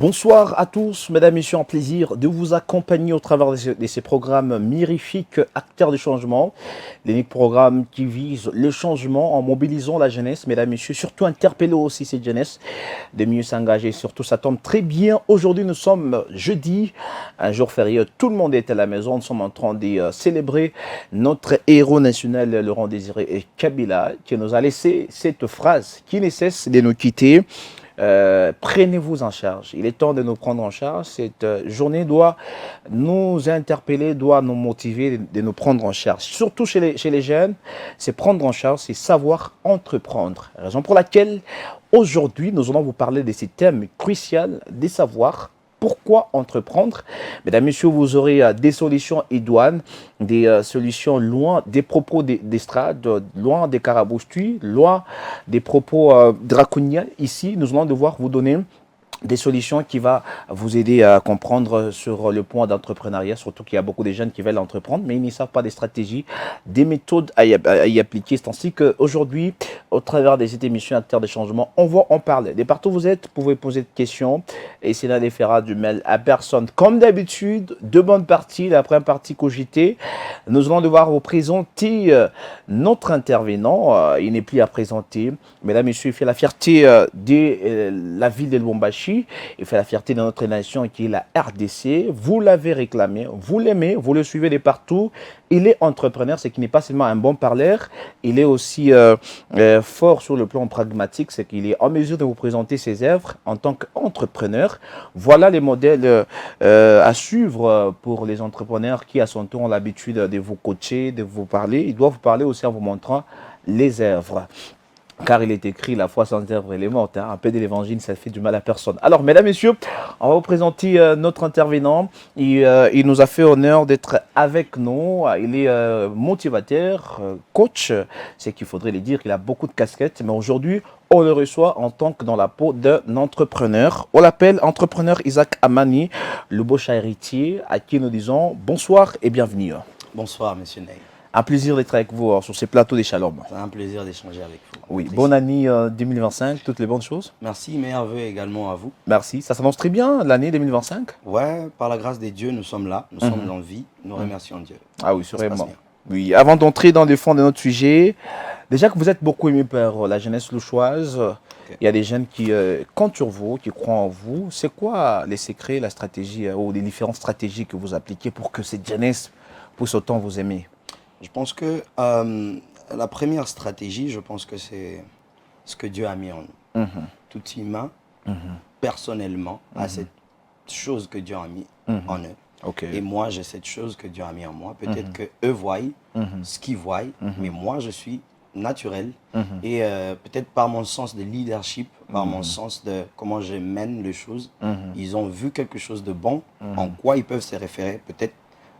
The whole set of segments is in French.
Bonsoir à tous, mesdames et messieurs, un plaisir de vous accompagner au travers de ces programmes mirifiques, acteurs du changement. Les programmes qui visent le changement en mobilisant la jeunesse, mesdames et messieurs, surtout interpeller aussi cette jeunesse de mieux s'engager. Surtout, ça tombe très bien. Aujourd'hui, nous sommes jeudi, un jour férié. Tout le monde est à la maison. Nous sommes en train de célébrer notre héros national, Laurent Désiré Kabila, qui nous a laissé cette phrase qui ne cesse de nous quitter. Prenez-vous en charge. Il est temps de nous prendre en charge. Cette journée doit nous interpeller, doit nous motiver de nous prendre en charge. Surtout chez les jeunes, c'est prendre en charge, c'est savoir entreprendre. Raison pour laquelle aujourd'hui, nous allons vous parler de ces thèmes cruciaux, des savoirs. Pourquoi entreprendre? Mesdames, Messieurs, vous aurez des solutions idoines, des solutions loin des propos d'estrade, loin des caraboustuis, loin des propos draconiens. Ici, nous allons devoir vous donner des solutions qui vont vous aider à comprendre sur le point d'entrepreneuriat, surtout qu'il y a beaucoup de jeunes qui veulent entreprendre, mais ils ne savent pas des stratégies, des méthodes à y appliquer. C'est ainsi qu'aujourd'hui, au travers de cette émission Acteurs de changement, on va en parler. De partout où vous êtes, vous pouvez poser des questions et cela ne fera du mal à personne. Comme d'habitude, deux bonnes parties. La première partie cogitée, nous allons devoir vous présenter notre intervenant. Il n'est plus à présenter. Mesdames et messieurs, il fait la fierté de la ville de Lubumbashi. Il fait la fierté de notre nation qui est la RDC. Vous l'avez réclamé, vous l'aimez, vous le suivez de partout. Il est entrepreneur, c'est qu'il n'est pas seulement un bon parleur, il est aussi fort sur le plan pragmatique, c'est qu'il est en mesure de vous présenter ses œuvres en tant qu'entrepreneur. Voilà les modèles à suivre pour les entrepreneurs qui, à son tour, ont l'habitude de vous coacher, de vous parler. Il doit vous parler aussi en vous montrant les œuvres. Car il est écrit, la foi sans œuvre, elle est morte. Un peu de l'évangile, ça fait du mal à personne. Alors, mesdames, messieurs, on va vous présenter notre intervenant. Il nous a fait honneur d'être avec nous. Il est motivateur, coach. C'est qu'il faudrait le dire, il a beaucoup de casquettes. Mais aujourd'hui, on le reçoit en tant que dans la peau d'un entrepreneur. On l'appelle entrepreneur Isaac Amani, le beau chat héritier, à qui nous disons bonsoir et bienvenue. Bonsoir, monsieur Ney. Un plaisir d'être avec vous sur ces plateaux des Shalom. C'est un plaisir d'échanger avec vous. Oui, bonne année 2025, toutes les bonnes choses. Merci, meilleurs vœux également à vous. Merci, ça s'annonce très bien l'année 2025. Ouais, par la grâce des dieux, nous sommes là, nous sommes en vie, nous remercions Dieu. Ah oui, sûrement. Oui, avant d'entrer dans le fond de notre sujet, déjà que vous êtes beaucoup aimé par la jeunesse louchoise, il y a des jeunes qui comptent sur vous, qui croient en vous. C'est quoi les secrets, la stratégie ou les différentes stratégies que vous appliquez pour que cette jeunesse puisse autant vous aimer? Je pense que la première stratégie, je pense que c'est ce que Dieu a mis en nous. Tout humain, personnellement, a cette chose que Dieu a mis en eux. Okay. Et moi, j'ai cette chose que Dieu a mis en moi. Peut-être que eux voient ce qu'ils voient, mais moi, je suis naturel. Et peut-être par mon sens de leadership, par mon sens de comment je mène les choses, ils ont vu quelque chose de bon, en quoi ils peuvent se référer. Peut-être,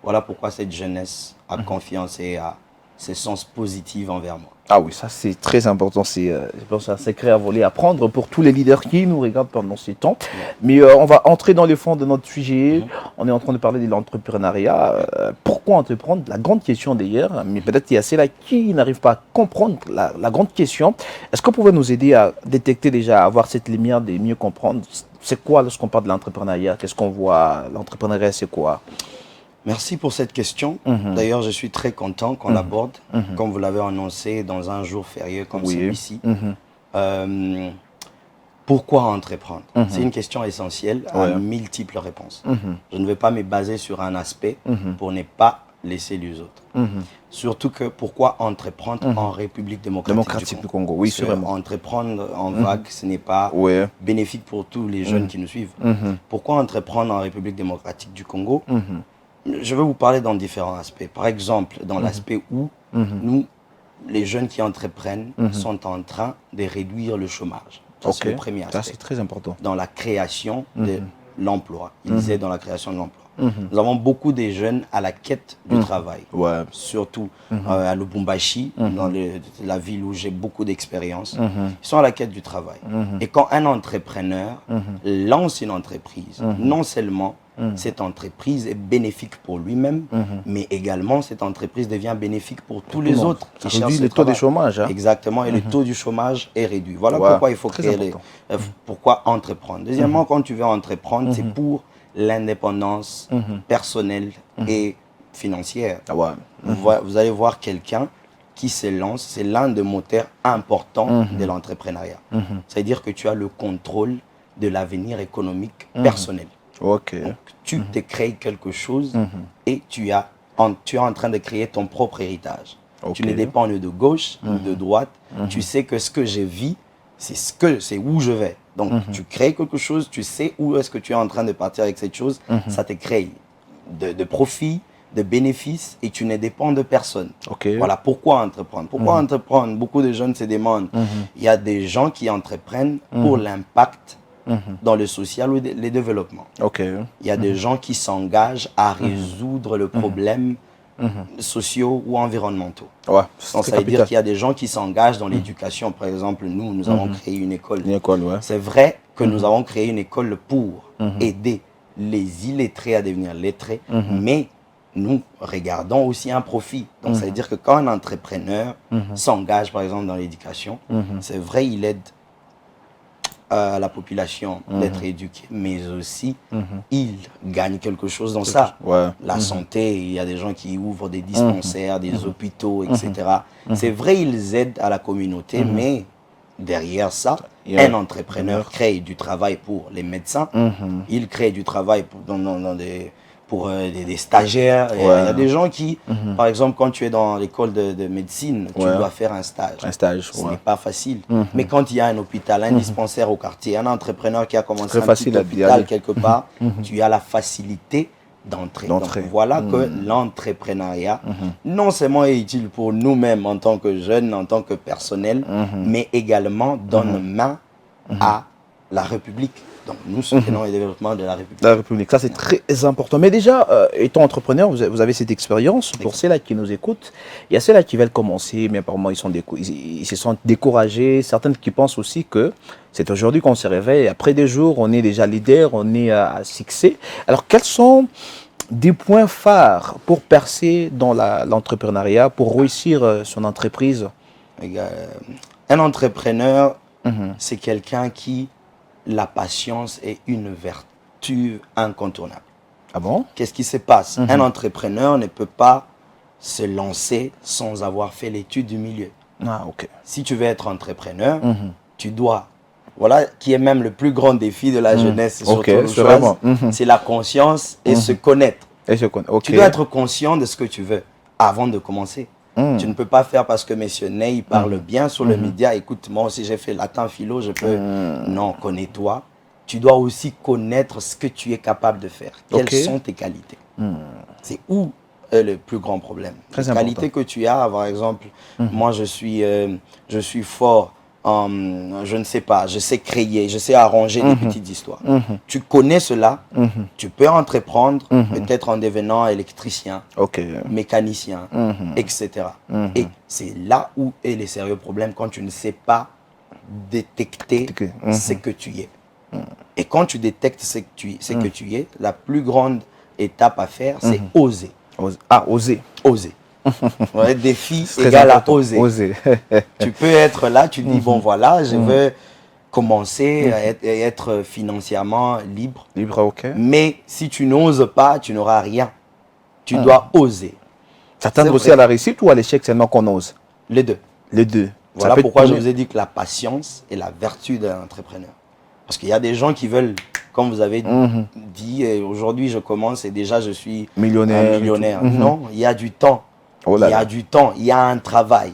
voilà pourquoi cette jeunesse a confiance et a ce sens positif envers moi. Ah oui, ça c'est très important, c'est un secret à voler, à prendre pour tous les leaders qui nous regardent pendant ces temps. Mais on va entrer dans le fond de notre sujet. On est en train de parler de l'entrepreneuriat. Pourquoi entreprendre? La grande question d'ailleurs, mais peut-être il y a ceux-là qui n'arrivent pas à comprendre la grande question. Est-ce que vous pouvez nous aider à détecter déjà, à avoir cette lumière de mieux comprendre? C'est quoi lorsqu'on parle de l'entrepreneuriat? Qu'est-ce qu'on voit? L'entrepreneuriat, c'est quoi? Merci pour cette question. D'ailleurs, je suis très content qu'on l'aborde, comme vous l'avez annoncé, dans un jour férié comme celui-ci. Pourquoi entreprendre? C'est une question essentielle à multiples réponses. Je ne vais pas me baser sur un aspect pour ne pas laisser les autres. Surtout que pourquoi entreprendre en République démocratique du Congo? Oui, sûrement. Entreprendre en vague, ce n'est pas bénéfique pour tous les jeunes qui nous suivent. Pourquoi entreprendre en République démocratique du Congo? Je vais vous parler dans différents aspects. Par exemple, dans l'aspect où nous, les jeunes qui entreprennent, sont en train de réduire le chômage. C'est le premier aspect. Ça, c'est très important. Dans la création de l'emploi. Il disait dans la création de l'emploi. Nous avons beaucoup de jeunes à la quête du travail. Surtout à Lubumbashi, dans la ville où j'ai beaucoup d'expérience. Ils sont à la quête du travail. Et quand un entrepreneur lance une entreprise, non seulement cette entreprise est bénéfique pour lui-même, mais également cette entreprise devient bénéfique pour tous les autres qui cherchent réduit le le taux de travail. chômage. Hein. Exactement, et le taux du chômage est réduit. Voilà Ouais, pourquoi il faut très créer important. pourquoi entreprendre. Deuxièmement, quand tu veux entreprendre, c'est pour l'indépendance personnelle et financière. Ah ouais. Vous allez voir quelqu'un qui se lance, c'est l'un des moteurs importants de l'entrepreneuriat. C'est-à-dire que tu as le contrôle de l'avenir économique personnel. Ok. Donc, tu te crées quelque chose et tu es en train de créer ton propre héritage. Ok. Tu ne dépends ni de gauche ni de droite. Tu sais que ce que je vis, c'est où je vais. Donc, tu crées quelque chose, tu sais où est-ce que tu es en train de partir avec cette chose. Ça te crée de profit, de bénéfices et tu ne dépends de personne. Ok. Voilà pourquoi entreprendre. Pourquoi entreprendre? Beaucoup de jeunes se demandent. Il y a des gens qui entreprennent pour l'impact dans le social ou le développement. Ok. Il y a des gens qui s'engagent à résoudre le problème sociaux ou environnementaux. Ouais, Donc, ça veut dire qu'il y a des gens qui s'engagent dans l'éducation. Par exemple, nous avons créé une école. Une école, ouais. C'est vrai que nous avons créé une école pour aider les illettrés à devenir lettrés, mais nous regardons aussi un profit. Donc, ça veut dire que quand un entrepreneur s'engage, par exemple, dans l'éducation, c'est vrai, il aide à la population d'être éduquée, mais aussi il gagne quelque chose dans ça. Ouais. La santé, il y a des gens qui ouvrent des dispensaires, des hôpitaux, etc. C'est vrai, ils aident à la communauté, mais derrière ça, un entrepreneur crée du travail pour les médecins, il crée du travail pour des stagiaires. Il y a des gens qui, par exemple, quand tu es dans l'école de médecine, tu dois faire un stage. Un stage, Ce n'est pas facile. Mais quand il y a un hôpital, un dispensaire au quartier, un entrepreneur qui a commencé un petit hôpital quelque part, tu as la facilité d'entrer. Donc voilà que l'entrepreneuriat, non seulement est utile pour nous-mêmes en tant que jeunes, en tant que personnel, mais également donne main à la République. Donc nous soutenons le développement de la République. La République, ça c'est très important. Mais déjà, étant entrepreneur, vous avez cette expérience. Pour ceux-là qui nous écoutent, il y a ceux-là qui veulent commencer, mais apparemment ils se sentent découragés. Certaines qui pensent aussi que c'est aujourd'hui qu'on se réveille. Après des jours, on est déjà leader, on est à succès. Alors quels sont des points phares pour percer dans l'entrepreneuriat, pour réussir son entreprise? Un entrepreneur, c'est quelqu'un qui la patience est une vertu incontournable. Ah bon? Qu'est-ce qui se passe? Un entrepreneur ne peut pas se lancer sans avoir fait l'étude du milieu. Ah, ok. Si tu veux être entrepreneur, tu dois, voilà qui est même le plus grand défi de la jeunesse, c'est la conscience et se connaître. Tu dois être conscient de ce que tu veux avant de commencer. Tu ne peux pas faire parce que M. Ney parle bien sur le média. Écoute, moi aussi j'ai fait latin philo, je peux. Non, connais-toi. Tu dois aussi connaître ce que tu es capable de faire. Quelles sont tes qualités? C'est où est le plus grand problème? Les qualités que tu as, par exemple, moi je suis fort en, je ne sais pas, je sais créer, je sais arranger des petites histoires. Tu connais cela, tu peux entreprendre, peut-être en devenant électricien, mécanicien, etc. Et c'est là où est le sérieux problème quand tu ne sais pas détecter ce que tu es. Et quand tu détectes ce que tu es, la plus grande étape à faire, c'est oser. Ah, oser. Oser. Ouais, défi égal à oser. Tu peux être là, tu dis, bon voilà, je veux commencer à être financièrement libre. Mais si tu n'oses pas, tu n'auras rien. Tu dois oser. S'attendre aussi à la réussite ou à l'échec seulement qu'on ose? Les deux. Les deux. Voilà pourquoi je vous ai dit que la patience est la vertu d'un entrepreneur. Parce qu'il y a des gens qui veulent, comme vous avez dit, aujourd'hui je commence et déjà je suis millionnaire. Non, il y a du temps. Il y a du temps, il y a un travail,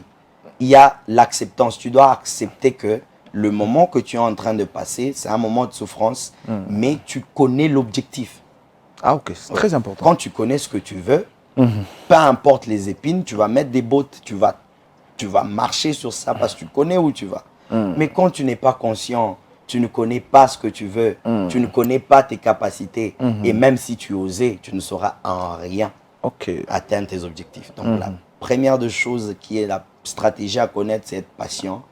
il y a l'acceptance. Tu dois accepter que le moment que tu es en train de passer, c'est un moment de souffrance, mais tu connais l'objectif. Ah ok, c'est très important. Quand tu connais ce que tu veux, peu importe les épines, tu vas mettre des bottes, tu vas marcher sur ça parce que tu connais où tu vas. Mais quand tu n'es pas conscient, tu ne connais pas ce que tu veux, tu ne connais pas tes capacités, et même si tu osais, tu ne sauras en rien atteindre tes objectifs. Donc la première des choses qui est la stratégie à connaître, c'est être patient,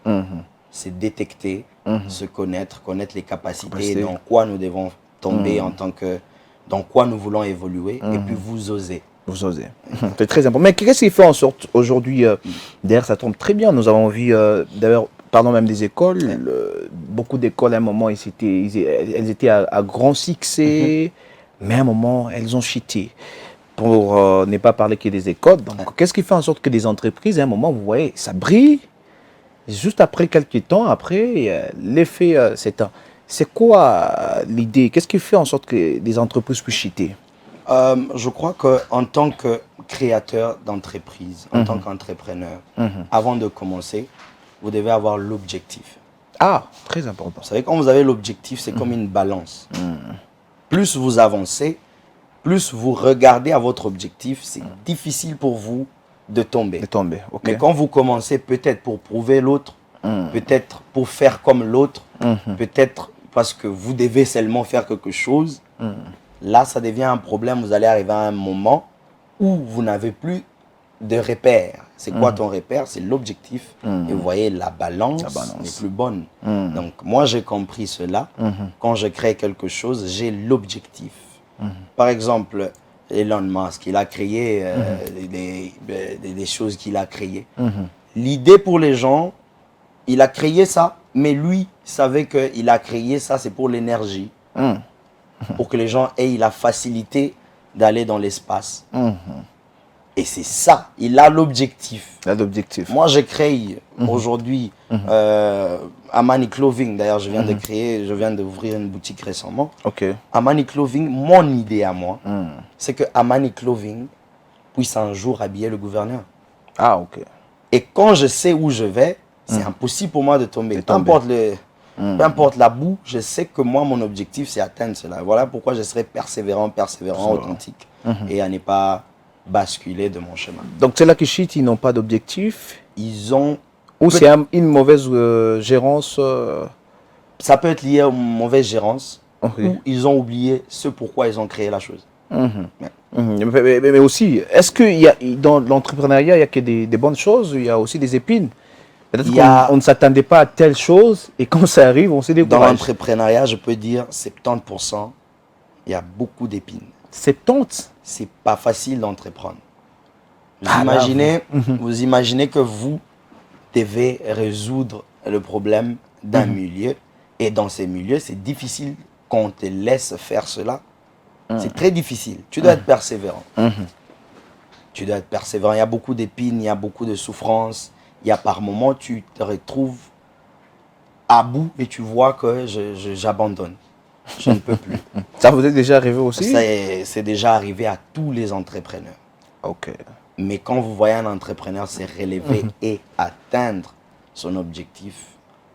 c'est détecter, se connaître, connaître les capacités, dans quoi nous devons tomber en tant que dans quoi nous voulons évoluer, et puis vous osez. Vous osez. C'est très important. Mais qu'est-ce qui fait en sorte aujourd'hui, d'ailleurs ça tombe très bien, nous avons vu, d'ailleurs, parlons même des écoles, beaucoup d'écoles à un moment, elles étaient à grand succès, mais à un moment, elles ont chuté. Pour ne pas parler que des écoles. Donc, qu'est-ce qui fait en sorte que des entreprises, à un moment, vous voyez, ça brille, juste après quelques temps, après, l'effet s'éteint. C'est quoi l'idée? Qu'est-ce qui fait en sorte que des entreprises puissent chuter? Je crois qu'en tant que créateur d'entreprise, en tant qu'entrepreneur, avant de commencer, vous devez avoir l'objectif. Ah, très important. Vous savez, quand vous avez l'objectif, c'est comme une balance. Plus vous avancez, plus vous regardez à votre objectif, c'est difficile pour vous de tomber. Ok. Mais quand vous commencez peut-être pour prouver l'autre, peut-être pour faire comme l'autre, peut-être parce que vous devez seulement faire quelque chose, là, ça devient un problème. Vous allez arriver à un moment où vous n'avez plus de repère. C'est quoi ton repère? C'est l'objectif. Et vous voyez, la balance n'est plus bonne. Donc, moi, j'ai compris cela. Quand je crée quelque chose, j'ai l'objectif. Par exemple, Elon Musk, il a créé des choses qu'il a créées. L'idée pour les gens, il a créé ça, mais lui savait qu'il a créé ça, c'est pour l'énergie. Pour que les gens aient la facilité d'aller dans l'espace. Et c'est ça, il a l'objectif. Moi, je crée aujourd'hui Amani Clothing. D'ailleurs, je viens d'ouvrir une boutique récemment. Amani Clothing, mon idée à moi, c'est que Amani Clothing puisse un jour habiller le gouverneur. Ah, ok. Et quand je sais où je vais, c'est impossible pour moi de tomber. Peu importe la boue, je sais que moi, mon objectif, c'est atteindre cela. Voilà pourquoi je serai persévérant, authentique, et à ne pas basculer de mon chemin. Donc, c'est là que shit, ils n'ont pas d'objectif. Ils ont... Ou c'est une mauvaise gérance Ça peut être lié à une mauvaise gérance, ou ils ont oublié ce pourquoi ils ont créé la chose. Mais aussi, est-ce que dans l'entrepreneuriat, il n'y a que des bonnes choses, il y a aussi des épines? Peut-être qu'on ne s'attendait pas à telle chose, et quand ça arrive, on s'est découragé. Dans l'entrepreneuriat, je peux dire 70%, il y a beaucoup d'épines. 70? C'est pas facile d'entreprendre. Vous imaginez que vous devez résoudre le problème d'un milieu, et dans ces milieux, c'est difficile qu'on te laisse faire cela. C'est très difficile. Tu dois être persévérant. Tu dois être persévérant. Il y a beaucoup d'épines, il y a beaucoup de souffrances. Il y a par moments, tu te retrouves à bout et tu vois que j'abandonne. Je ne peux plus. Ça vous est déjà arrivé aussi? C'est déjà arrivé à tous les entrepreneurs. Ok. Mais quand vous voyez un entrepreneur se relever et atteindre son objectif,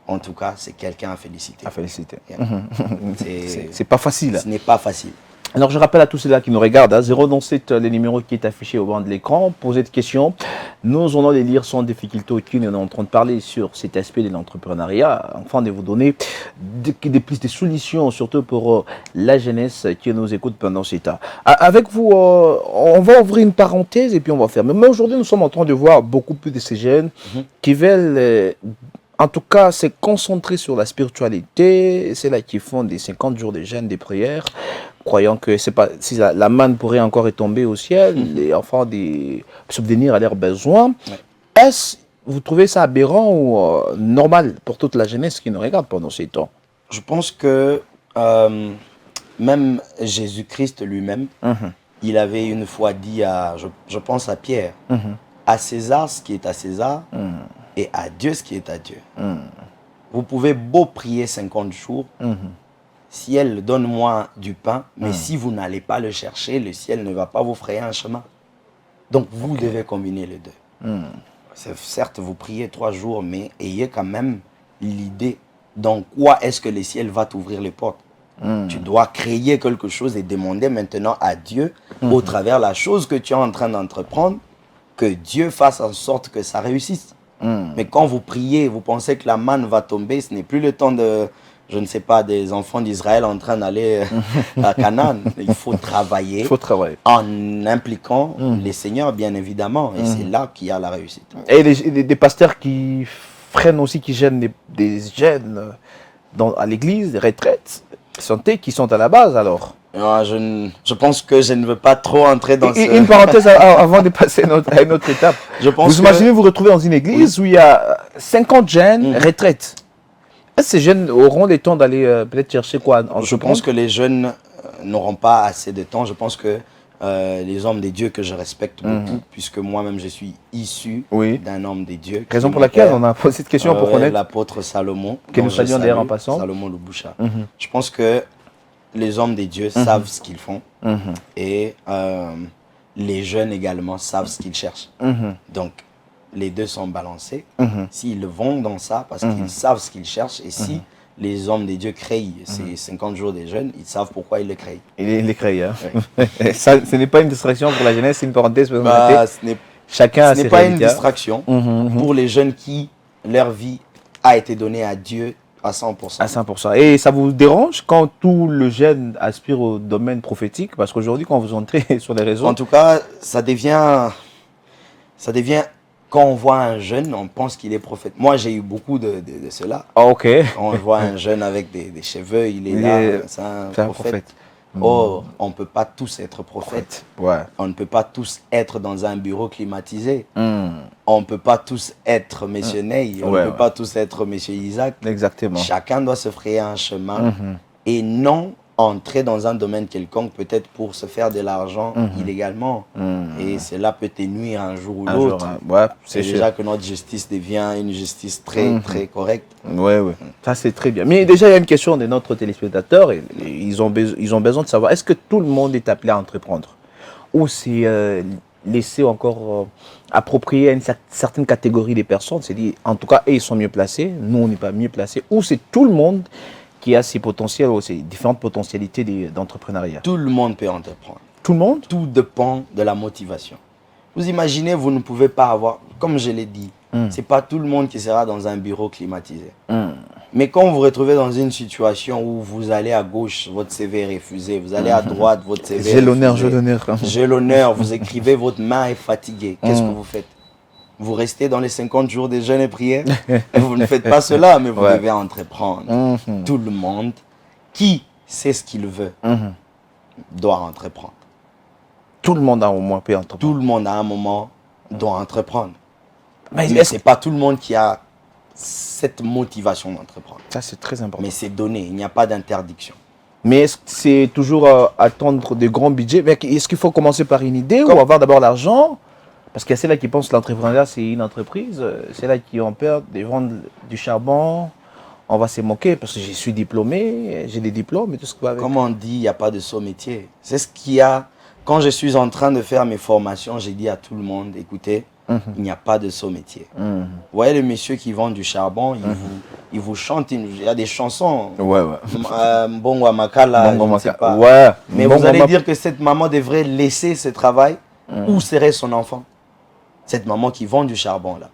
en tout cas, c'est quelqu'un à féliciter. C'est pas facile. Ce n'est pas facile. Alors, je rappelle à tous ceux-là qui nous regardent, 097, le numéro qui est affiché au bas de l'écran. Posez des questions. Nous allons les lire sans difficulté aucune. On est en train de parler sur cet aspect de l'entrepreneuriat, afin de vous donner plus de solutions, surtout pour la jeunesse qui nous écoute pendant ces temps. Avec vous, on va ouvrir une parenthèse et puis on va faire. Mais aujourd'hui, nous sommes en train de voir beaucoup plus de ces jeunes qui veulent... en tout cas, se concentrer sur la spiritualité. C'est là qu'ils font des 50 jours de jeûne, des prières, croyant que c'est pas, si la manne pourrait encore tomber au ciel, et enfin subvenir à leurs besoins. Est-ce vous trouvez ça aberrant ou normal pour toute la jeunesse qui nous regarde pendant ces temps? Je pense que même Jésus-Christ lui-même, il avait une fois dit je pense à Pierre, à César ce qui est à César, et à Dieu ce qui est à Dieu. Vous pouvez beau prier 50 jours, ciel, donne-moi du pain, mais si vous n'allez pas le chercher, le ciel ne va pas vous frayer un chemin. Donc vous devez combiner les deux. Certes, vous priez 3 jours, mais ayez quand même l'idée dans quoi est-ce que le ciel va t'ouvrir les portes. Tu dois créer quelque chose et demander maintenant à Dieu, au travers de la chose que tu es en train d'entreprendre, que Dieu fasse en sorte que ça réussisse. Mais quand vous priez, vous pensez que la manne va tomber, ce n'est plus le temps de, je ne sais pas, des enfants d'Israël en train d'aller à Canaan. Il faut travailler, en impliquant les seigneurs, bien évidemment. Et c'est là qu'il y a la réussite. Et des pasteurs qui freinent aussi, qui gênent des jeunes à l'église, des retraites. Santé qui sont à la base alors. Je pense que je ne veux pas trop entrer dans Une parenthèse avant de passer à une autre étape. Vous imaginez vous retrouver dans une église où il y a 50 jeunes retraites. Est-ce que ces jeunes auront le temps d'aller peut-être chercher quoi? Je pense que les jeunes n'auront pas assez de temps. Je pense que les hommes des dieux que je respecte beaucoup, puisque moi-même je suis issu d'un homme des dieux. Raison pour laquelle on a posé cette question pour connaître l'apôtre Salomon. Que nous saluons d'ailleurs en passant. Salomon Lubusha. Je pense que les hommes des dieux savent ce qu'ils font et les jeunes également savent ce qu'ils cherchent. Donc, les deux sont balancés. S'ils vont dans ça, parce qu'ils savent ce qu'ils cherchent, et si les hommes des dieux créent ces 50 jours des jeunes, ils savent pourquoi ils les créent. Ils les créent, hein. Ça, ce n'est pas une distraction pour la jeunesse, c'est une parenthèse. Ce n'est pas une distraction pour les jeunes qui, leur vie a été donnée à Dieu à 100%. À 100%. Et ça vous dérange quand tout le jeune aspire au domaine prophétique? Parce qu'aujourd'hui, quand vous entrez sur les réseaux... En tout cas, ça devient... Quand on voit un jeune, on pense qu'il est prophète. Moi, j'ai eu beaucoup de cela. Ah, ok. Quand on voit un jeune avec des cheveux, il est là, c'est un prophète. Or, on ne peut pas tous être prophètes. On ne peut pas tous être dans un bureau climatisé. On ne peut pas tous être missionnaires. On ne peut pas tous être monsieur Isaac. Exactement. Chacun doit se frayer un chemin et non entrer dans un domaine quelconque, peut-être pour se faire de l'argent illégalement. Et cela peut te nuire un jour ou l'autre. C'est déjà que notre justice devient une justice très, très correcte. Oui. Ça, c'est très bien. Mais déjà, il y a une question de notre téléspectateur. Ils ont besoin de savoir, est-ce que tout le monde est appelé à entreprendre? Ou c'est laissé encore approprié à une certaine catégorie des personnes? C'est-à-dire, en tout cas, ils sont mieux placés, nous, on n'est pas mieux placés. Ou c'est tout le monde qui a ses potentiels, ses différentes potentialités d'entrepreneuriat? Tout le monde peut entreprendre. Tout le monde? Tout dépend de la motivation. Vous imaginez, vous ne pouvez pas avoir, comme je l'ai dit, c'est pas tout le monde qui sera dans un bureau climatisé. Mais quand vous vous retrouvez dans une situation où vous allez à gauche, votre CV est refusé, vous allez à droite, votre CV est refusé. J'ai l'honneur, vous écrivez, votre main est fatiguée. Qu'est-ce que vous faites? Vous restez dans les 50 jours de jeûne et prière. Vous ne faites pas cela, mais vous devez entreprendre. Tout le monde qui sait ce qu'il veut doit entreprendre. Tout le monde à un moment peut entreprendre. Tout le monde à un moment doit entreprendre. Mais ce n'est pas tout le monde qui a cette motivation d'entreprendre. Ça, c'est très important. Mais c'est donné, il n'y a pas d'interdiction. Mais est-ce que c'est toujours attendre de grands budgets? Est-ce qu'il faut commencer par une idée ou avoir d'abord l'argent? Parce qu'il y a ceux-là qui pensent que l'entrepreneuriat, c'est une entreprise. Ceux-là qui ont peur de vendre du charbon, on va se moquer parce que je suis diplômé, j'ai des diplômes et tout ce qui va avec. Comme on dit, il n'y a pas de saut métier. C'est ce qu'il y a. Quand je suis en train de faire mes formations, j'ai dit à tout le monde, écoutez, il n'y a pas de saut métier. Vous voyez les messieurs qui vendent du charbon, ils vous chantent, il y a des chansons. Mbongo Amakala, je ne sais pas. Mais vous allez dire que cette maman devrait laisser ce travail. Où serait son enfant? Cette maman qui vend du charbon là,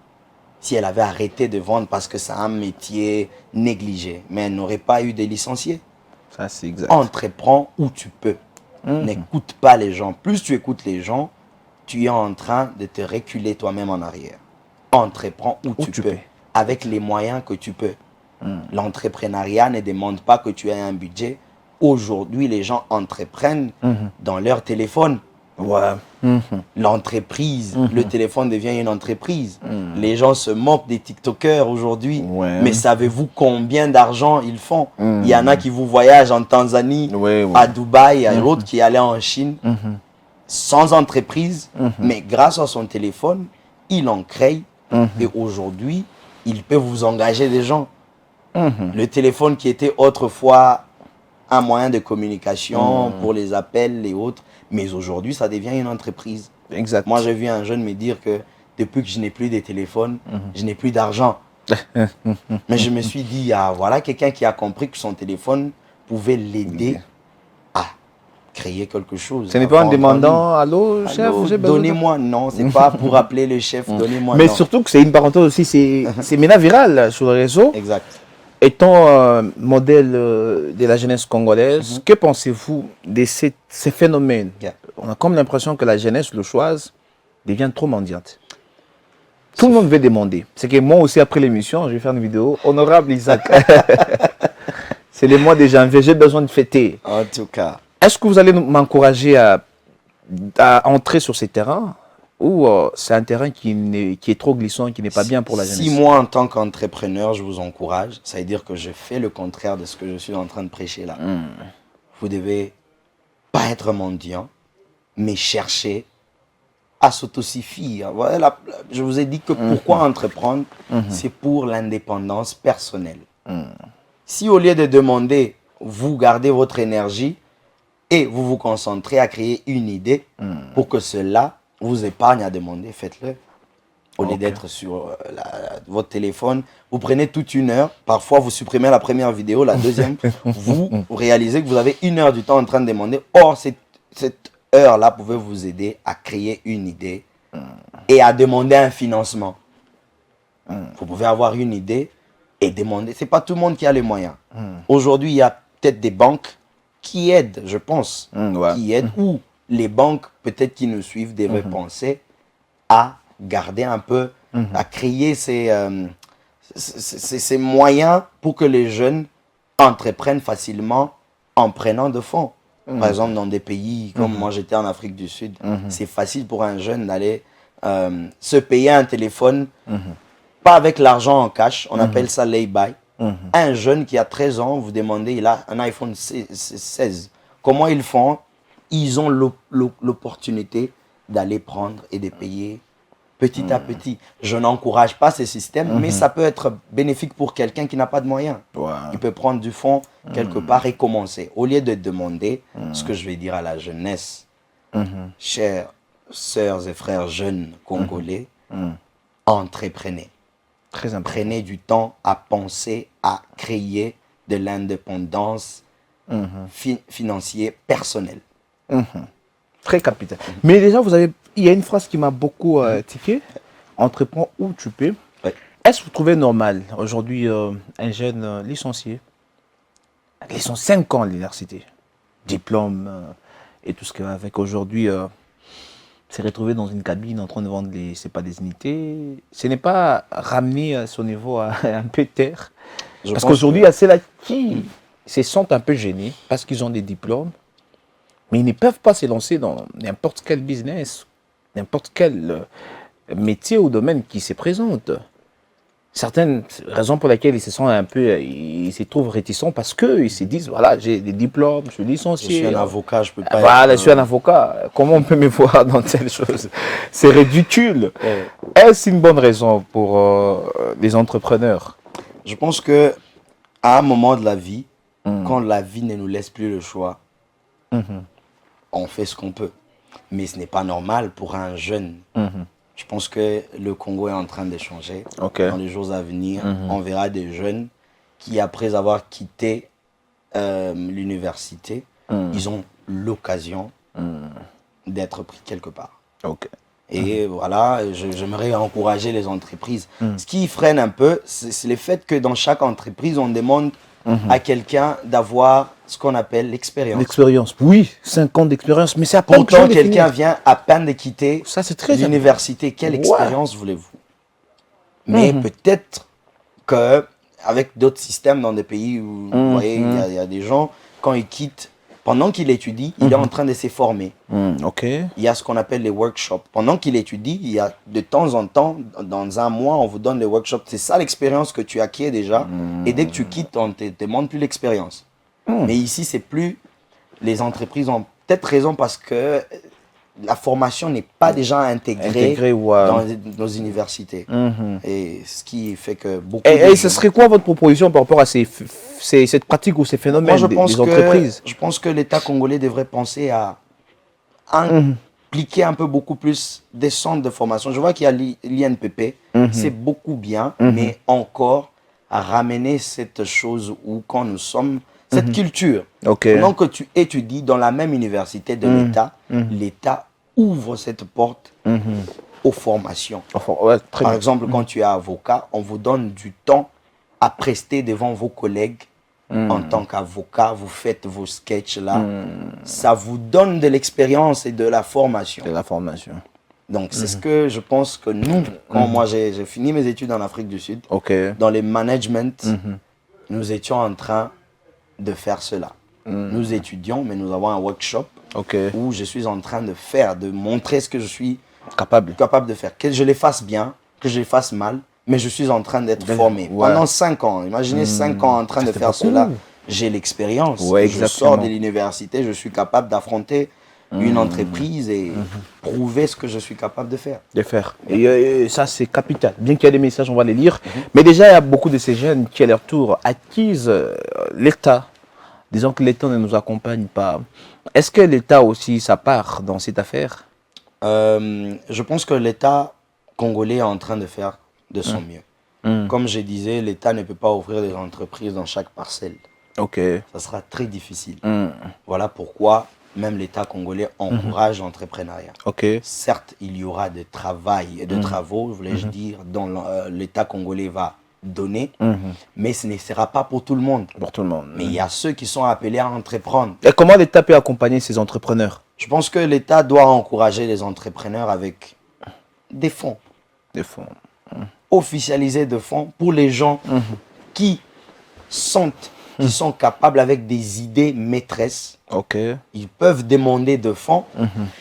si elle avait arrêté de vendre parce que c'est un métier négligé, mais elle n'aurait pas eu de licenciés. Ça, c'est exact. Entreprends où tu peux. N'écoute pas les gens. Plus tu écoutes les gens, tu es en train de te reculer toi-même en arrière. Entreprends où tu peux, avec les moyens que tu peux. L'entrepreneuriat ne demande pas que tu aies un budget. Aujourd'hui, les gens entreprennent dans leur téléphone. L'entreprise, le téléphone devient une entreprise. Les gens se moquent des TikTokers aujourd'hui. Mais savez-vous combien d'argent ils font? Il y en a qui vous voyagent en Tanzanie, à Dubaï, il y a l'autre qui allait en Chine, sans entreprise, mais grâce à son téléphone, il en crée. Et aujourd'hui, il peut vous engager des gens. Le téléphone qui était autrefois un moyen de communication pour les appels et autres, mais aujourd'hui, ça devient une entreprise. Exact. Moi, j'ai vu un jeune me dire que depuis que je n'ai plus de téléphone, je n'ai plus d'argent. Mais je me suis dit, ah, voilà quelqu'un qui a compris que son téléphone pouvait l'aider à créer quelque chose. Ce n'est pas en demandant, allô, chef, donnez-moi. Non, ce n'est pas pour appeler le chef, donnez-moi. Mais surtout que c'est une parenthèse aussi, c'est maintenant viral sur le réseau. Exact. Étant modèle de la jeunesse congolaise, que pensez-vous de ces phénomènes? On a comme l'impression que la jeunesse louchoise devient trop mendiante. Tout le monde veut demander. C'est que moi aussi, après l'émission, je vais faire une vidéo. Honorable Isaac. C'est le mois de janvier, j'ai besoin de fêter. En tout cas. Est-ce que vous allez m'encourager à entrer sur ces terrains ou c'est un terrain qui est trop glissant, qui n'est pas bien pour la jeunesse? Si moi, en tant qu'entrepreneur, je vous encourage, ça veut dire que je fais le contraire de ce que je suis en train de prêcher là. Vous devez pas être mendiant, mais chercher à s'autosuffire. Voilà, je vous ai dit que pourquoi entreprendre, c'est pour l'indépendance personnelle. Si au lieu de demander, vous gardez votre énergie et vous vous concentrez à créer une idée pour que cela vous épargne à demander, faites-le. Au lieu d'être sur votre téléphone, vous prenez toute une heure. Parfois, vous supprimez la première vidéo, la deuxième. Vous réalisez que vous avez une heure du temps en train de demander. Or, cette heure-là pouvait vous aider à créer une idée et à demander un financement. Vous pouvez avoir une idée et demander. Ce n'est pas tout le monde qui a les moyens. Aujourd'hui, il y a peut-être des banques qui aident, je pense, qui aident, ou les banques, peut-être qui nous suivent, devraient penser à garder un peu, à créer ces moyens pour que les jeunes entreprennent facilement en prenant de fonds. Par exemple, dans des pays comme moi, j'étais en Afrique du Sud, c'est facile pour un jeune d'aller se payer un téléphone, pas avec l'argent en cash, on appelle ça lay-by. Un jeune qui a 13 ans, vous demandez, il a un iPhone 16. Comment ils font? Ils ont l'opportunité d'aller prendre et de payer petit à petit. Je n'encourage pas ces systèmes, mais ça peut être bénéfique pour quelqu'un qui n'a pas de moyens. Il peut prendre du fonds quelque part et commencer. Au lieu de demander, ce que je vais dire à la jeunesse, chers sœurs et frères jeunes congolais, entreprenez. Très important. Prenez du temps à penser, à créer de l'indépendance financière personnelle. Très capital. Mais déjà, il y a une phrase qui m'a beaucoup tiqué. Entreprends où tu peux. Ouais. Est-ce que vous trouvez normal aujourd'hui un jeune licencié, 5 ans à l'université, diplôme et tout ce qui va avec aujourd'hui, s'est retrouvé dans une cabine en train de vendre des unités? Ce n'est pas ramener son niveau à un peu terre? Parce qu'aujourd'hui, il y a ceux-là qui se sentent un peu gênés parce qu'ils ont des diplômes. Mais ils ne peuvent pas se lancer dans n'importe quel business, n'importe quel métier ou domaine qui se présente. Certaines raisons pour lesquelles ils se sentent un peu, ils se trouvent réticents parce qu'ils se disent, voilà, j'ai des diplômes, je suis licencié. Je suis un avocat, je peux pas Voilà, je suis un avocat. Comment on peut me voir dans telle chose? C'est ridicule. Est-ce une bonne raison pour les entrepreneurs? Je pense que à un moment de la vie, quand la vie ne nous laisse plus le choix, on fait ce qu'on peut. Mais ce n'est pas normal pour un jeune. Je pense que le Congo est en train de changer. Dans les jours à venir, on verra des jeunes qui, après avoir quitté l'université, ils ont l'occasion d'être pris quelque part. Et voilà, j'aimerais encourager les entreprises. Ce qui freine un peu, c'est le fait que dans chaque entreprise, on demande à quelqu'un d'avoir ce qu'on appelle l'expérience. L'expérience, oui, 5 ans d'expérience, mais c'est à peine. Pourtant, quelqu'un vient à peine de quitter l'université. Quelle expérience voulez-vous? Mais peut-être qu'avec d'autres systèmes dans des pays où vous voyez, il y a des gens, quand ils quittent, pendant qu'il étudie, il est en train de se former. Il y a ce qu'on appelle les workshops. Pendant qu'il étudie, il y a de temps en temps, dans un mois, on vous donne les workshops. C'est ça l'expérience que tu acquiers déjà. Et dès que tu quittes, on ne te demande plus l'expérience. Mais ici, c'est plus... Les entreprises ont peut-être raison parce que la formation n'est pas déjà intégrée dans nos universités. Et ce qui fait que beaucoup... Et ce serait quoi votre proposition par rapport à cette pratique ou ces phénomènes des entreprises? Je pense que l'État congolais devrait penser à impliquer un peu beaucoup plus des centres de formation. Je vois qu'il y a l'INPP, c'est beaucoup bien, mais encore à ramener cette chose où quand nous sommes... Cette culture, pendant que tu étudies dans la même université de l'État, l'État ouvre cette porte aux formations. Par exemple, quand tu es avocat, on vous donne du temps à prester devant vos collègues. En tant qu'avocat, vous faites vos sketchs là. Ça vous donne de l'expérience et de la formation. Donc, c'est ce que je pense que nous, quand moi j'ai fini mes études en Afrique du Sud, dans les management, nous étions en train de faire cela. Nous étudions, mais nous avons un workshop Ok. où je suis en train de faire, de montrer ce que je suis Capable. capable de faire. Que je les fasse bien, que je les fasse mal, mais je suis en train d'être formé. Ouais. Pendant 5 ans, imaginez 5 ans en train de fait faire beaucoup. cela. J'ai l'expérience. Ouais, Je sors exactement. de l'université, je suis capable d'affronter une entreprise et prouver ce que je suis capable de faire. De faire. Et ça, c'est capital. Bien qu'il y ait des messages, on va les lire. Mais déjà, il y a beaucoup de ces jeunes qui, à leur tour, acquisent l'État. Disons que l'État ne nous accompagne pas. Est-ce que l'État aussi, sa part dans cette affaire? Je pense que l'État congolais est en train de faire de son mieux. Comme je disais, l'État ne peut pas ouvrir des entreprises dans chaque parcelle. Ok. Ça sera très difficile. Voilà pourquoi même l'État congolais encourage l'entrepreneuriat. Ok. Certes, il y aura de travail et de travaux, voulais-je dire, dont l'État congolais va donner, mais ce ne sera pas pour tout le monde. Pour tout le monde. Mais il y a ceux qui sont appelés à entreprendre. Et comment l'État peut accompagner ces entrepreneurs? Je pense que l'État doit encourager les entrepreneurs avec des fonds, Des fonds. officialiser de fonds pour les gens qui sont capables avec des idées maîtresses. Ok. Ils peuvent demander de fonds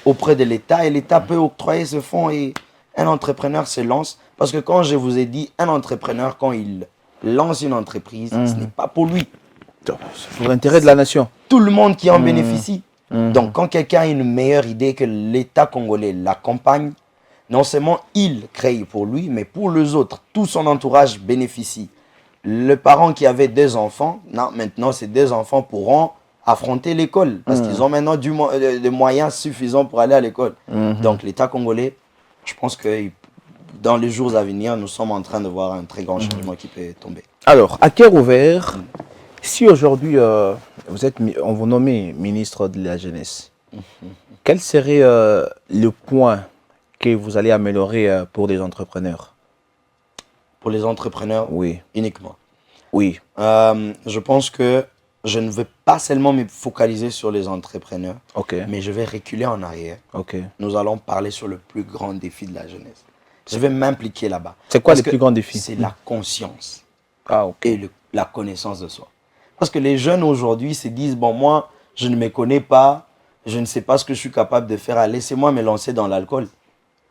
auprès de l'État et l'État peut octroyer ce fonds et un entrepreneur se lance. Parce que quand je vous ai dit, un entrepreneur, quand il lance une entreprise, ce n'est pas pour lui. C'est pour l'intérêt de la nation. Tout le monde qui en bénéficie. Donc quand quelqu'un a une meilleure idée que l'État congolais l'accompagne, non seulement il crée pour lui, mais pour les autres, tout son entourage bénéficie. Le parent qui avait 2 enfants, non, maintenant ces 2 enfants pourront affronter l'école parce qu'ils ont maintenant des moyens suffisants pour aller à l'école. Donc l'État congolais, je pense que dans les jours à venir, nous sommes en train de voir un très grand changement qui peut tomber. Alors, à cœur ouvert, si aujourd'hui on vous nommez ministre de la Jeunesse, quel serait le point que vous allez améliorer pour les entrepreneurs? Pour les entrepreneurs, Oui, uniquement. oui. Je pense que je ne veux pas seulement me focaliser sur les entrepreneurs, Ok, mais je vais reculer en arrière. ok. Nous allons parler sur le plus grand défi de la jeunesse. Je vais m'impliquer là-bas. C'est quoi Parce le que plus grand défi? C'est la conscience Ah, ok. et la connaissance de soi. Parce que les jeunes aujourd'hui se disent, bon, moi, je ne me connais pas, je ne sais pas ce que je suis capable de faire, laissez-moi me lancer dans l'alcool.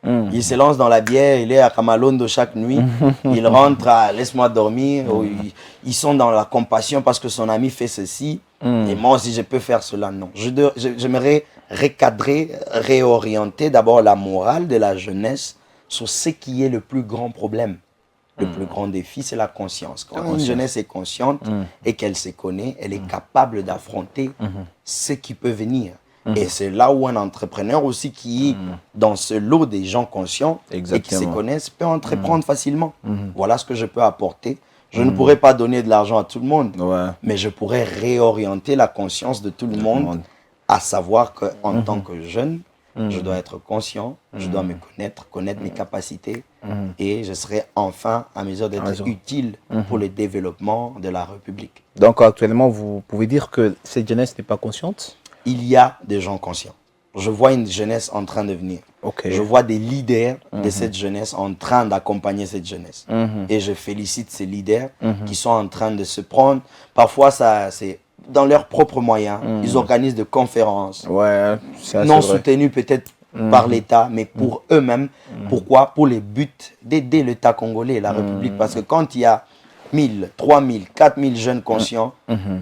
Il se lance dans la bière, il est à Kamalondo chaque nuit, il rentre à laisse-moi dormir, ou ils sont dans la compassion parce que son ami fait ceci, et moi aussi je peux faire cela. Non, j'aimerais recadrer, réorienter d'abord la morale de la jeunesse sur ce qui est le plus grand problème. Le plus grand défi, c'est la conscience. Quand une jeunesse est consciente et qu'elle se connaît, elle est capable d'affronter ce qui peut venir. Et c'est là où un entrepreneur aussi qui est dans ce lot des gens conscients et qui se connaissent peut entreprendre facilement. Voilà ce que je peux apporter. Je ne pourrais pas donner de l'argent à tout le monde, mais je pourrais réorienter la conscience de tout le monde, à savoir qu'en tant que jeune, je dois être conscient, je dois me connaître mes capacités et je serai enfin à mesure d'être utile pour le développement de la République. Donc actuellement, vous pouvez dire que cette jeunesse n'est pas consciente? Il y a des gens conscients. Je vois une jeunesse en train de venir. Je vois des leaders de cette jeunesse en train d'accompagner cette jeunesse. Et je félicite ces leaders qui sont en train de se prendre. Parfois, c'est dans leurs propres moyens. Ils organisent des conférences. Non soutenues peut-être par l'État, mais pour eux-mêmes. Pourquoi? Pour les buts d'aider l'État congolais et la République. Parce que quand il y a 1000, 3000, 4000 jeunes conscients,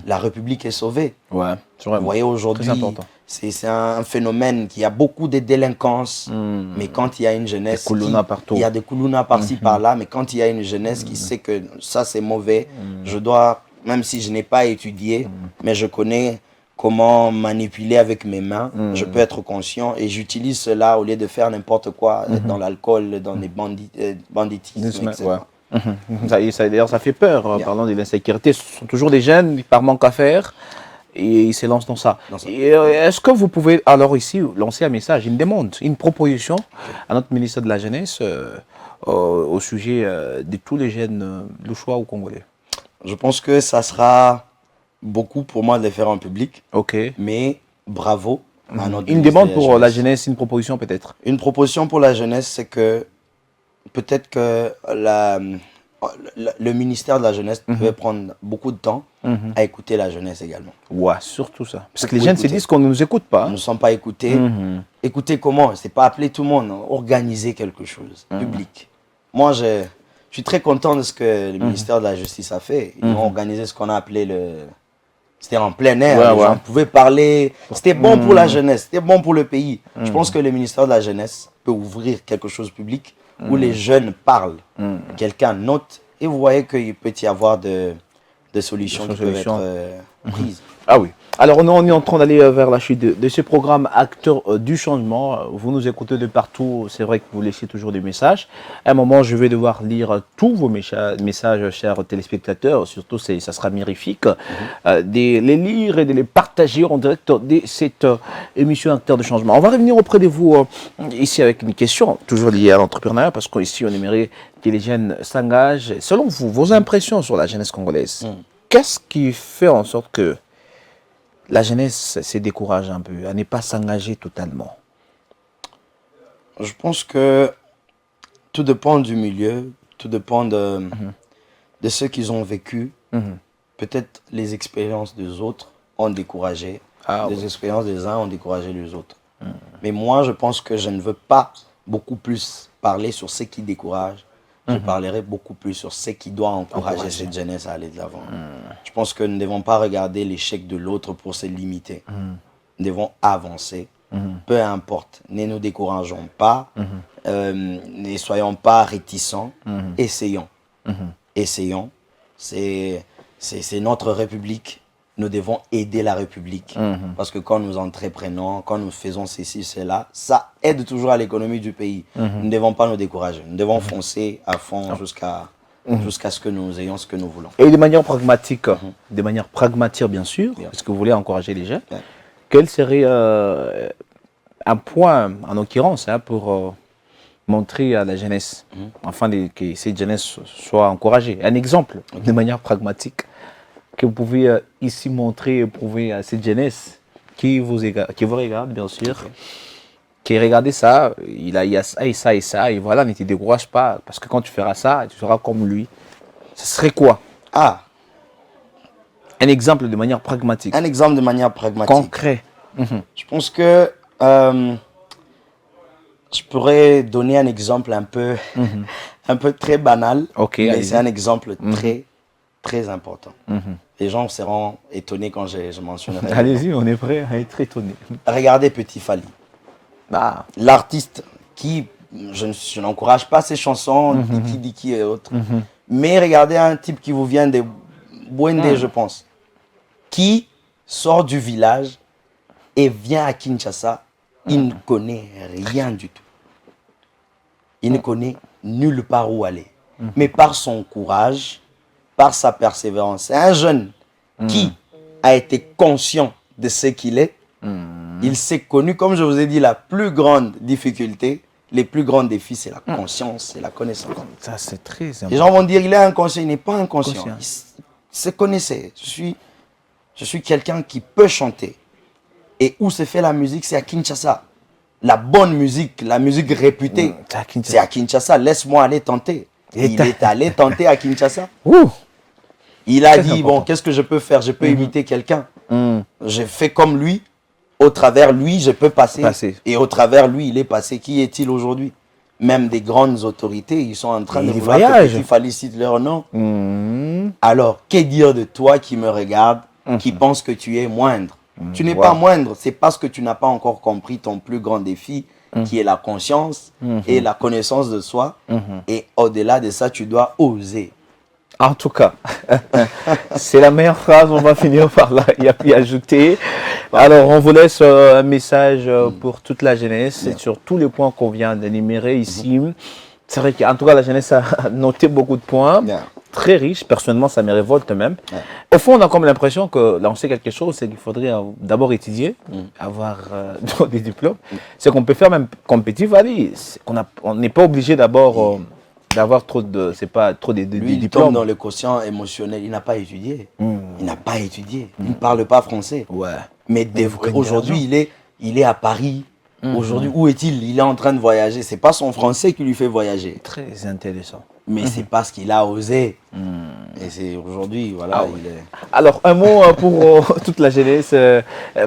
la République est sauvée. Vous voyez, aujourd'hui, c'est un phénomène qui a beaucoup de délinquance, mais quand il y a une jeunesse, il y a des koulouna par-ci, par-là, mais quand il y a une jeunesse qui sait que ça c'est mauvais, je dois, même si je n'ai pas étudié, mais je connais comment manipuler avec mes mains, je peux être conscient et j'utilise cela au lieu de faire n'importe quoi dans l'alcool, dans les banditismes, etc. D'ailleurs, ça fait peur. Parlant de l'insécurité, ce sont toujours des jeunes par manque à faire et ils se lancent dans ça. Est-ce que vous pouvez alors ici lancer un message, une demande, une proposition à notre ministre de la Jeunesse au sujet de tous les jeunes louchois ou congolais? Je pense que ça sera beaucoup pour moi de le faire en public. Mais bravo à notre Une demande pour la jeunesse, une proposition peut-être? Une proposition pour la jeunesse, c'est que peut-être que le ministère de la jeunesse devait prendre beaucoup de temps à écouter la jeunesse également. Ouais, surtout ça. Parce que les jeunes se disent qu'on ne nous écoute pas. Nous ne sommes pas écoutés. Écouter comment? C'est pas appeler tout le monde, organiser quelque chose, public. Moi, je suis très content de ce que le ministère de la Justice a fait. Ils ont organisé ce qu'on a appelé C'était en plein air, les gens pouvaient parler. C'était bon pour la jeunesse, c'était bon pour le pays. Je pense que le ministère de la Jeunesse peut ouvrir quelque chose de public où les jeunes parlent, quelqu'un note, et vous voyez qu'il peut y avoir de solutions qui peuvent être prises. Ah oui. Alors, on est en train d'aller vers la chute de ce programme Acteurs du changement. Vous nous écoutez de partout. C'est vrai que vous laissez toujours des messages. À un moment, je vais devoir lire tous vos messages, chers téléspectateurs. Surtout, ça sera mirifique. De les lire et de les partager en direct de cette émission Acteurs du changement. On va revenir auprès de vous ici avec une question, toujours liée à l'entrepreneuriat, parce qu'ici, on aimerait que les jeunes s'engagent. Selon vous, vos impressions sur la jeunesse congolaise, qu'est-ce qui fait en sorte que la jeunesse se décourage un peu, à ne pas s'engager totalement? Je pense que tout dépend du milieu, tout dépend de ce qu'ils ont vécu. Peut-être les expériences des autres ont découragé, les expériences des uns ont découragé les autres. Mais moi, je pense que je ne veux pas beaucoup plus parler sur ce qui décourage. Je parlerai beaucoup plus sur ce qui doit encourager cette jeunesse à aller de l'avant. Je pense que nous ne devons pas regarder l'échec de l'autre pour se limiter. Nous devons avancer, peu importe. Ne nous décourageons pas, ne soyons pas réticents, essayons. Essayons. C'est notre République. Nous devons aider la République. Parce que quand nous entreprenons, quand nous faisons ceci, cela, ça aide toujours à l'économie du pays. Nous ne devons pas nous décourager. Nous devons foncer à fond jusqu'à ce que nous ayons ce que nous voulons. Et de manière pragmatique, bien sûr, parce que vous voulez encourager les jeunes, quel serait un point, en l'occurrence, pour montrer à la jeunesse, afin que cette jeunesse soit encouragée? Un exemple, de manière pragmatique, que vous pouvez ici montrer et prouver à cette jeunesse qui vous regarde, bien sûr, qui regarde ça, il y a ça et ça et ça, et voilà, ne te décourage pas, parce que quand tu feras ça, tu seras comme lui. Ce serait quoi? Un exemple de manière pragmatique. Un exemple de manière pragmatique. Concret. Je pense que je pourrais donner un exemple un peu très banal, mais c'est un exemple très important. Les gens seront étonnés quand je mentionnerai. Allez-y, on est prêt à être étonné. Regardez Petit Fally. L'artiste qui, je n'encourage pas ses chansons, Diki et autres, mais regardez un type qui vous vient de Bwende, je pense, qui sort du village et vient à Kinshasa, il ne connaît rien du tout. Il ne connaît nulle part où aller. Mais par son courage, par sa persévérance, c'est un jeune qui a été conscient de ce qu'il est. Il s'est connu, comme je vous ai dit, la plus grande difficulté, les plus grands défis, c'est la conscience, c'est la connaissance. Ça, c'est très important. Les gens vont dire, il est inconscient, il n'est pas inconscient. Il se connaissait. Je suis quelqu'un qui peut chanter. Et où se fait la musique, c'est à Kinshasa. La bonne musique, la musique réputée, c'est à Kinshasa. Laisse-moi aller tenter. Et il est allé tenter à Kinshasa. Il a dit, bon, qu'est-ce que je peux faire? Je peux imiter quelqu'un. J'ai fait comme lui. Au travers lui, je peux passer. Et au travers lui, il est passé. Qui est-il aujourd'hui? Même des grandes autorités, ils sont en train de vouloir que Petit Fally cite leur nom. Alors, que dire de toi qui me regarde, qui pense que tu es moindre? Tu n'es pas moindre, c'est parce que tu n'as pas encore compris ton plus grand défi, qui est la conscience et la connaissance de soi. Et au-delà de ça, tu dois oser. En tout cas, c'est la meilleure phrase, on va finir par là, il y a plus à ajouter. Alors, on vous laisse un message pour toute la jeunesse et sur tous les points qu'on vient d'énumérer ici. C'est vrai qu'en tout cas, la jeunesse a noté beaucoup de points, très riches. Personnellement, ça me révolte même. Au fond, on a comme l'impression que lancer quelque chose, c'est qu'il faudrait d'abord étudier, avoir des diplômes. C'est qu'on peut faire même compétitif, on n'est pas obligé d'abord d'avoir trop de Lui, il tombe dans le quotient émotionnel. Il n'a pas étudié. Il n'a pas étudié. Il ne parle pas français. Mais aujourd'hui, il est à Paris. Aujourd'hui, où est-il? Il est en train de voyager. Ce n'est pas son français qui lui fait voyager. Très intéressant. mais c'est parce qu'il a osé. Et c'est aujourd'hui, voilà, il est... Alors, un mot pour toute la jeunesse,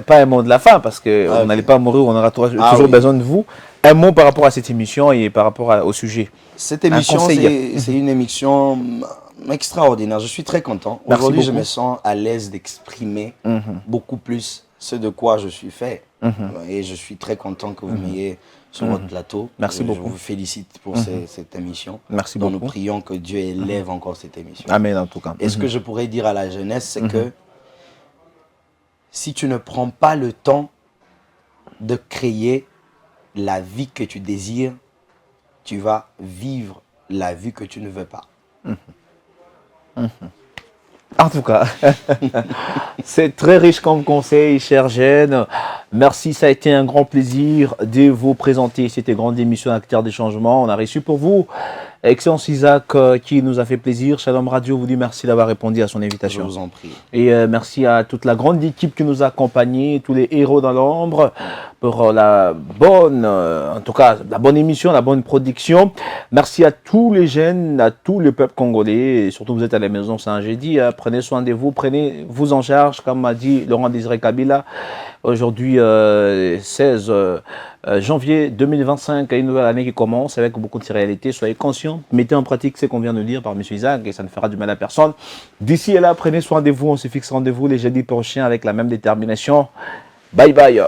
pas un mot de la fin, parce qu'on n'allait pas mourir, on aura toujours besoin de vous. Un mot par rapport à cette émission et par rapport au sujet. Cette émission, c'est une émission extraordinaire. Je suis très content. Aujourd'hui, je me sens à l'aise d'exprimer beaucoup plus ce de quoi je suis fait. Et je suis très content que vous m'ayez sur votre plateau. Merci beaucoup. Je vous félicite pour cette émission. Merci beaucoup. beaucoup. Nous prions que Dieu élève encore cette émission. Amen, en tout cas. Et ce que je pourrais dire à la jeunesse, c'est que si tu ne prends pas le temps de créer la vie que tu désires, tu vas vivre la vie que tu ne veux pas. En tout cas, c'est très riche comme conseil, cher Jeanne. Merci, ça a été un grand plaisir de vous présenter cette grande émission Acteurs des changements. On a reçu pour vous Excellence Isaac qui nous a fait plaisir. Shalom Radio vous dit merci d'avoir répondu à son invitation. Je vous en prie. Et merci à toute la grande équipe qui nous a accompagnés, tous les héros dans l'ombre, pour la bonne, en tout cas, la bonne émission, la bonne production. Merci à tous les jeunes, à tout le peuple congolais. Et surtout, vous êtes à la maison, c'est un jeudi. Prenez soin de vous, prenez-vous en charge, comme m'a dit Laurent Désiré Kabila. Aujourd'hui, 16 janvier 2025, une nouvelle année qui commence avec beaucoup de réalité. Soyez conscients, mettez en pratique ce qu'on vient de dire par M. Isaac et ça ne fera du mal à personne. D'ici et là, prenez soin de vous. On se fixe rendez-vous les jeudis prochains avec la même détermination. Bye bye.